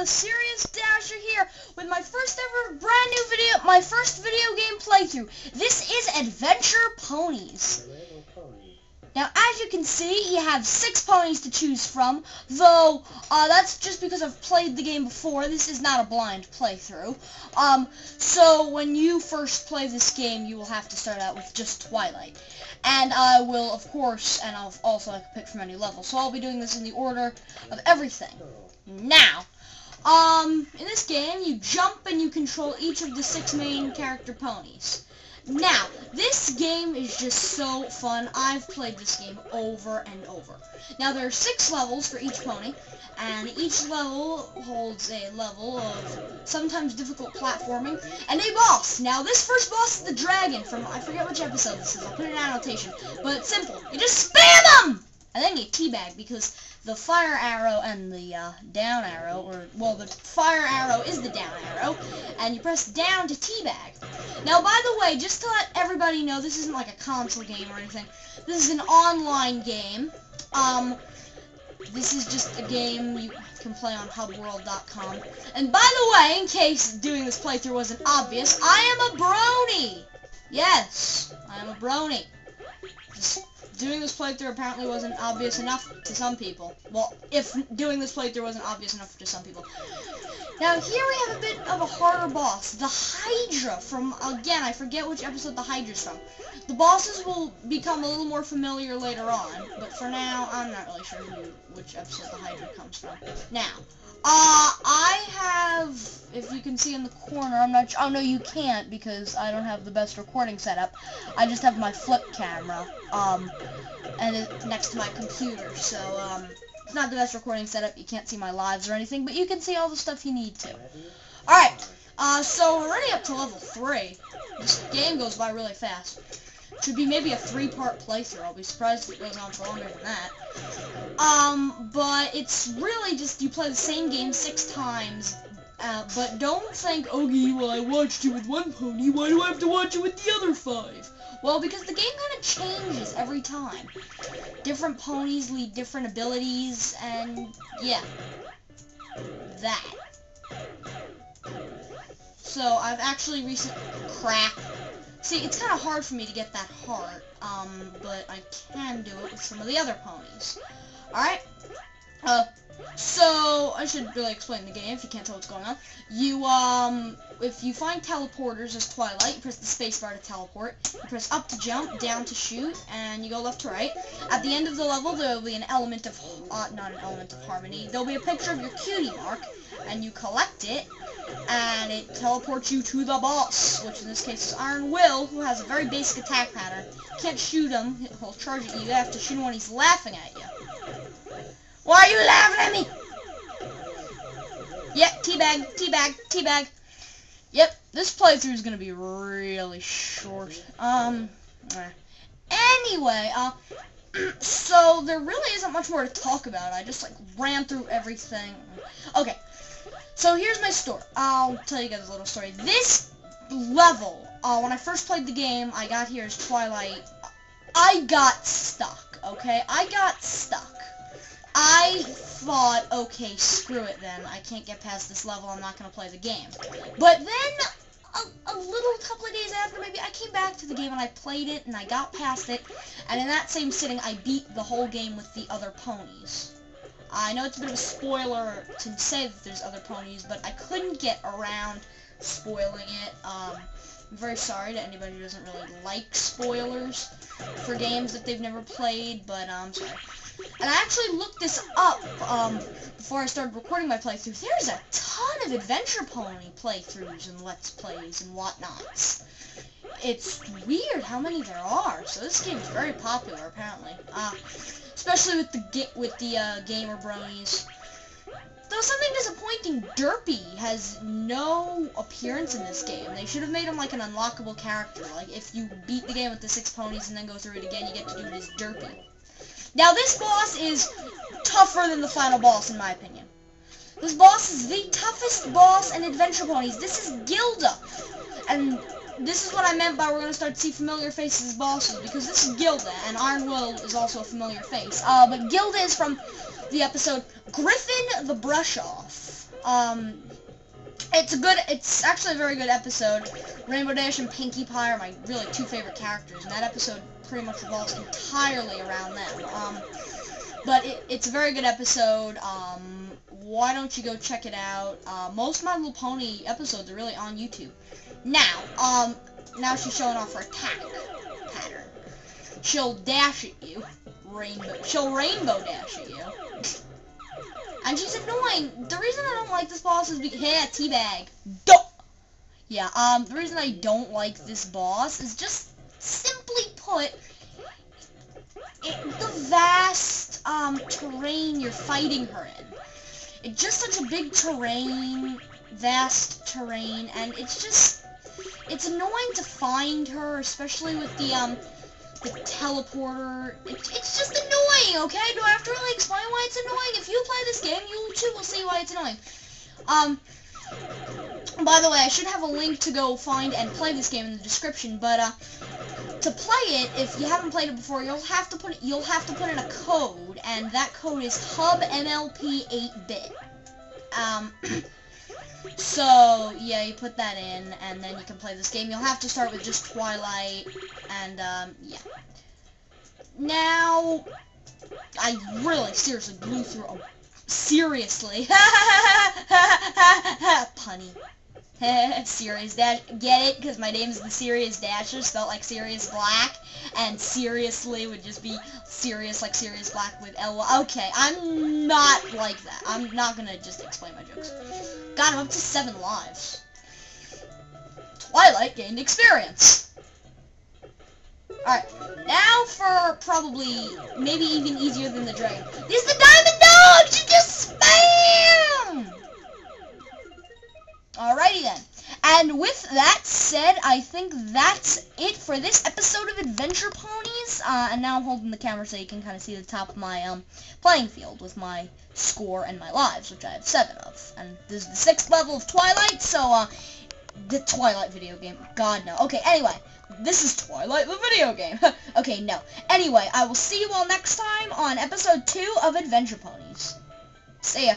TheSiriusDasher here with my first ever my first video game playthrough. This is Adventure Ponies. Now, as you can see, you have 6 ponies to choose from, though that's just because I've played the game before. This is not a blind playthrough. So when you first play this game, you will have to start out with just Twilight. And I will, of course, and I'll also like pick from any level. So I'll be doing this in the order of everything. Now, in this game, you jump and you control each of the 6 main character ponies. Now, this game is just so fun. I've played this game over and over. Now, there are 6 levels for each pony, and each level holds a level of sometimes difficult platforming, and a boss. Now, this first boss is the dragon from, I forget which episode this is, I'll put it in annotation, but it's simple. You just spam them! And then you teabag, because the fire arrow and the down arrow, the fire arrow is the down arrow, and you press down to teabag. Now, by the way, just to let everybody know, this isn't like a console game or anything. This is an online game. This is just a game you can play on hubworld.com. And by the way, in case doing this playthrough wasn't obvious, I am a brony! Yes, I am a brony. Just doing this playthrough apparently wasn't obvious enough to some people. Well, if doing this playthrough wasn't obvious enough to some people. Now, here we have a bit of a harder boss. The Hydra from, again, I forget which episode the Hydra's from. The bosses will become a little more familiar later on, but for now, I'm not really sure which episode the Hydra comes from. Now, I have, if you can see in the corner, I'm not sure, oh no you can't because I don't have the best recording setup. I just have my flip camera, and it's next to my computer, so, it's not the best recording setup. You can't see my lives or anything, but you can see all the stuff you need to. Alright, so we're already up to level 3. This game goes by really fast. Should be maybe a 3-part playthrough. I'll be surprised if it goes on for longer than that. But it's really just you play the same game 6 times, but don't think, okay, well I watched it with one pony, why do I have to watch it with the other 5? Well, because the game kind of changes every time. Different ponies lead different abilities, and yeah, that. So I've actually recently cracked. See, it's kind of hard for me to get that heart, but I can do it with some of the other ponies. Alright? So, I should really explain the game if you can't tell what's going on. You, if you find teleporters as Twilight, you press the spacebar to teleport, you press up to jump, down to shoot, and you go left to right. At the end of the level, there will be an element of, not an element of harmony, there will be a picture of your cutie mark, and you collect it, and it teleports you to the boss, which in this case is Iron Will, who has a very basic attack pattern. You can't shoot him, he'll charge at you, you have to shoot him when he's laughing at you. Why are you laughing at me? Yep, teabag, teabag, teabag. Yep, this playthrough is gonna be really short. Anyway, so there really isn't much more to talk about. I just, like, ran through everything. Okay, so here's my story. I'll tell you guys a little story. This level, when I first played the game, I got here as Twilight. I got stuck, okay? I got stuck. I thought, okay, screw it then. I can't get past this level. I'm not going to play the game. But then, a little couple of days after, maybe, I came back to the game and I played it and I got past it. And in that same sitting, I beat the whole game with the other ponies. I know it's a bit of a spoiler to say that there's other ponies, but I couldn't get around spoiling it. I'm very sorry to anybody who doesn't really like spoilers for games that they've never played, but I'm sorry. And I actually looked this up before I started recording my playthrough. There's a ton of Adventure Pony playthroughs and Let's Plays and whatnots. It's weird how many there are. So this game's very popular, apparently. Especially with the gamer bronies. Though something disappointing, Derpy has no appearance in this game. They should have made him like an unlockable character. Like if you beat the game with the 6 ponies and then go through it again, you get to do it as Derpy. Now, this boss is tougher than the final boss, in my opinion. This boss is the toughest boss in Adventure Ponies. This is Gilda. And this is what I meant by we're going to start to see familiar faces as bosses, because this is Gilda, and Iron Will is also a familiar face. But Gilda is from the episode Griffin the Brush Off. It's actually a very good episode. Rainbow Dash and Pinkie Pie are my really two favorite characters, and that episode pretty much revolves entirely around them. But it's a very good episode. Why don't you go check it out? Most of My Little Pony episodes are really on YouTube. Now she's showing off her attack pattern. She'll dash at you. She'll rainbow dash at you. And she's annoying. The reason I don't like this boss is because, yeah, teabag. The reason I don't like this boss is just simply put, the vast terrain you're fighting her in. It's just such a big terrain, vast terrain, and it's annoying to find her, especially with the teleporter. It's just annoying, okay? Do I have to really explain why it's annoying? If you play this game, you too will see why it's annoying. By the way, I should have a link to go find and play this game in the description, but to play it, if you haven't played it before, you'll have to put in a code, and that code is HubMLP 8-bit. So, yeah, you put that in, and then you can play this game. You'll have to start with just Twilight, and, yeah. Now, I really seriously blew through seriously. Punny. Serious Dash. Get it? Because my name is TheSiriusDasher, spelled like Sirius Black, and seriously would just be serious like Sirius Black with L. Okay, I'm not like that. I'm not gonna just explain my jokes. God, I'm up to 7 lives. Twilight gained experience. Alright, now for probably, maybe even easier than the dragon. These are the diamond dogs! You just spam! Alrighty then. And with that said, I think that's it for this episode of Adventure Ponies. And now I'm holding the camera so you can kind of see the top of my playing field with my score and my lives, which I have 7 of. And this is the 6th level of Twilight, so the Twilight video game. God, no. Okay, anyway, this is Twilight the video game. Okay, no. Anyway, I will see you all next time on episode 2 of Adventure Ponies. See ya.